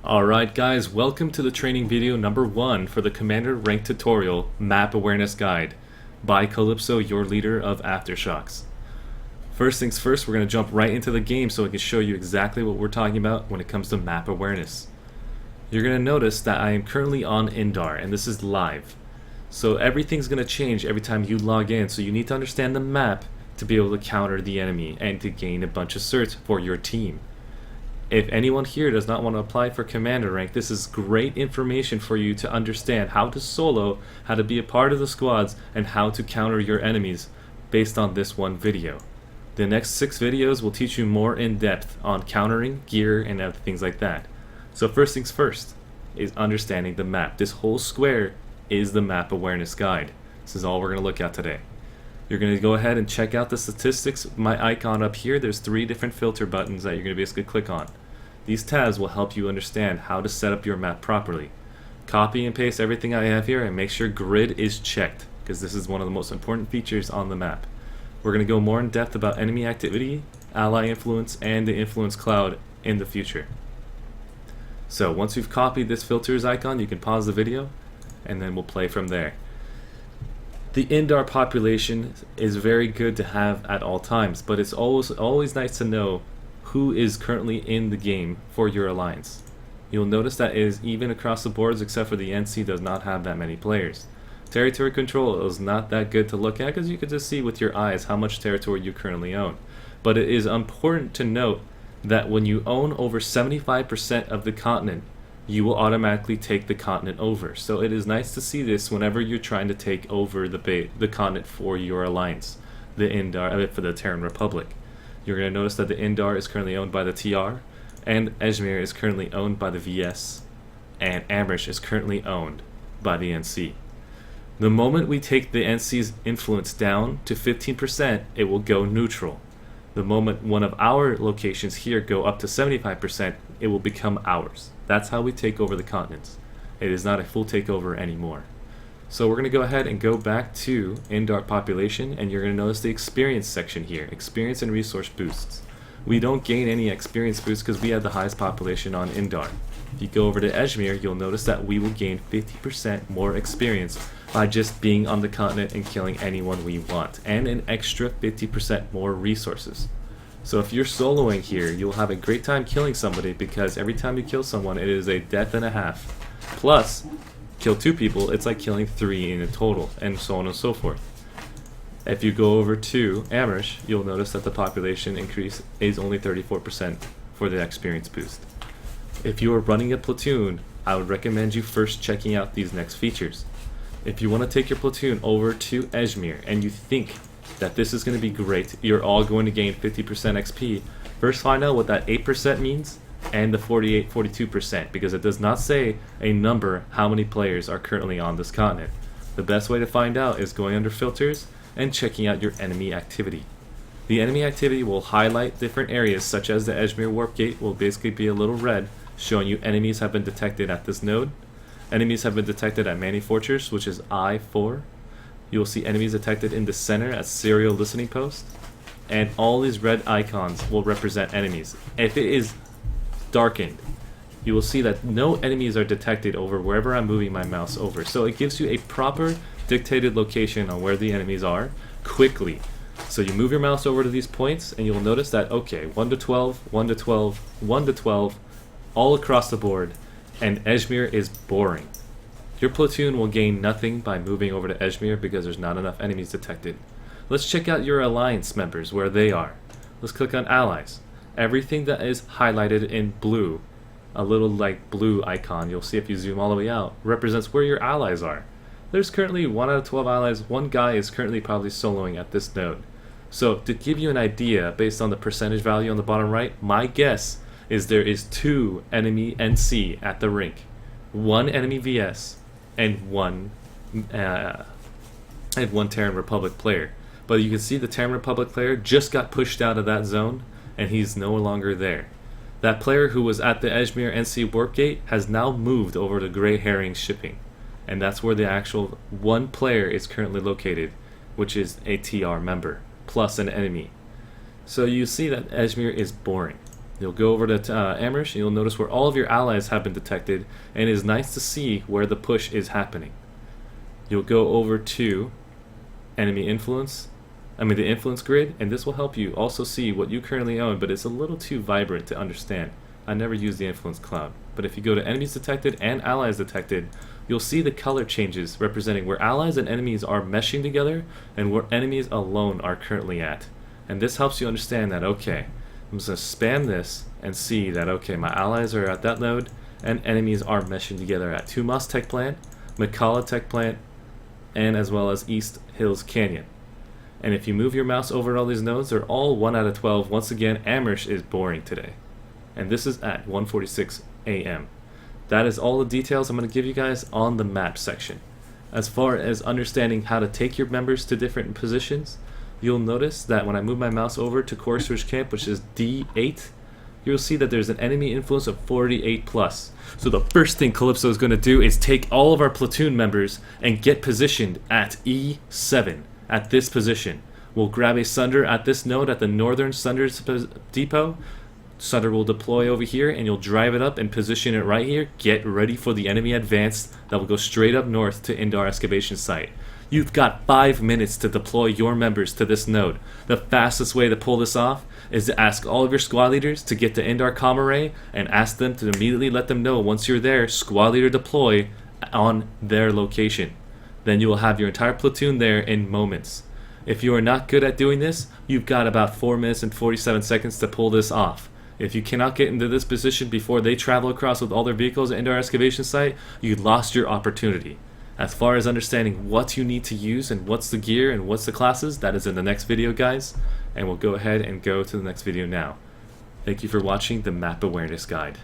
Alright guys, welcome to the training video number 1 for the Commander Rank Tutorial Map Awareness Guide by Calypso, your leader of Aftershocks. First things first, we're going to jump right into the game so I can show you exactly what we're talking about when it comes to map awareness. You're going to notice that I am currently on Indar and this is live. So everything's going to change every time you log in, so you need to understand the map to be able to counter the enemy and to gain a bunch of certs for your team. If anyone here does not want to apply for commander rank, this is great information for you to understand how to solo, how to be a part of the squads, and how to counter your enemies based on this one video. The next 6 videos will teach you more in depth on countering, gear, and other things like that. So first things first is understanding the map. This whole square is the map awareness guide. This is all we're going to look at today. You're going to go ahead and check out the statistics. My icon up here, there's 3 different filter buttons that you're going to basically click on. These tabs will help you understand how to set up your map properly. Copy and paste everything I have here and make sure grid is checked, because this is one of the most important features on the map. We're going to go more in depth about enemy activity, ally influence, and the influence cloud in the future. So once you've copied this filters icon, you can pause the video and then we'll play from there. The Indar population is very good to have at all times, but it's always nice to know who is currently in the game for your alliance. You'll notice that it is even across the boards, except for the NC does not have that many players. Territory control is not that good to look at because you can just see with your eyes how much territory you currently own. But it is important to note that when you own over 75% of the continent, you will automatically take the continent over. So it is nice to see this whenever you're trying to take over the continent for your alliance, the Indar, for the Terran Republic. You're going to notice that the Indar is currently owned by the TR, and Ejmir is currently owned by the VS, and Amrish is currently owned by the NC. The moment we take the NC's influence down to 15%, it will go neutral. The moment one of our locations here go up to 75%, it will become ours. That's how we take over the continents. It is not a full takeover anymore. So we're going to go ahead and go back to Indar population, and you're going to notice the experience section here, experience and resource boosts. We don't gain any experience boosts because we have the highest population on Indar. If you go over to Ejmir, you'll notice that we will gain 50% more experience by just being on the continent and killing anyone we want, and an extra 50% more resources. So if you're soloing here, you'll have a great time killing somebody, because every time you kill someone, it is a death and a half. Plus, kill 2 people, it's like killing 3 in a total, and so on and so forth. If you go over to Amrish, you'll notice that the population increase is only 34% for the experience boost. If you are running a platoon, I would recommend you first checking out these next features. If you want to take your platoon over to Ejmir and you think that this is going to be great, you're all going to gain 50% XP, first find out what that 8% means and the 42%, because it does not say a number how many players are currently on this continent. The best way to find out is going under filters and checking out your enemy activity. The enemy activity will highlight different areas, such as the Ejmir warp gate will basically be a little red, showing you enemies have been detected at this node. Enemies have been detected at Manny Fortress, which is I4. You will see enemies detected in the center at Serial Listening Post. And all these red icons will represent enemies. If it is darkened, you will see that no enemies are detected over wherever I'm moving my mouse over. So it gives you a proper dictated location on where the enemies are quickly. So you move your mouse over to these points and you'll notice that, okay, 1 to 12, 1 to 12, 1 to 12, all across the board, and Ejmir is boring. Your platoon will gain nothing by moving over to Ejmir because there's not enough enemies detected. Let's check out your alliance members, where they are. Let's click on allies. Everything that is highlighted in blue, a little like blue icon, you'll see if you zoom all the way out, represents where your allies are. There's currently 1 out of 12 allies. One guy is currently probably soloing at this node. So to give you an idea, based on the percentage value on the bottom right, my guess is there is 2 enemy NC at the rink, 1 enemy VS, and one Terran Republic player. But you can see the Terran Republic player just got pushed out of that zone, and he's no longer there. That player who was at the Ejmir NC warp gate has now moved over to Grey Herring Shipping, and that's where the actual 1 player is currently located, which is a TR member plus an enemy. So you see that Ejmir is boring. You'll go over to Amherst and you'll notice where all of your allies have been detected, and it is nice to see where the push is happening. You'll go over to enemy influence, the influence grid, and this will help you also see what you currently own, but it's a little too vibrant to understand. I never use the influence cloud, but if you go to enemies detected and allies detected, you'll see the color changes representing where allies and enemies are meshing together and where enemies alone are currently at. And this helps you understand that, okay, I'm just going to spam this and see that, okay, my allies are at that node and enemies are meshing together at Tumas Tech Plant, McCalla Tech Plant, and as well as East Hills Canyon. And if you move your mouse over all these nodes, they're all 1 out of 12. Once again, Amherst is boring today. And this is at 1:46 a.m. That is all the details I'm going to give you guys on the map section. As far as understanding how to take your members to different positions, you'll notice that when I move my mouse over to Course Ridge Camp, which is D8, you'll see that there's an enemy influence of 48 plus. So the first thing Calypso is going to do is take all of our platoon members and get positioned at E7, at this position. We'll grab a Sunder at this node at the northern Sunder depot. Sunder will deploy over here and you'll drive it up and position it right here. Get ready for the enemy advance that will go straight up north to Indar excavation site. You've got 5 minutes to deploy your members to this node. The fastest way to pull this off is to ask all of your squad leaders to get to Indar comm array and ask them to immediately let them know once you're there, squad leader deploy on their location. Then you will have your entire platoon there in moments. If you are not good at doing this, you've got about 4 minutes and 47 seconds to pull this off. If you cannot get into this position before they travel across with all their vehicles into our excavation site, you lost your opportunity. As far as understanding what you need to use and what's the gear and what's the classes, that is in the next video, guys. And we'll go ahead and go to the next video now. Thank you for watching the Map Awareness Guide.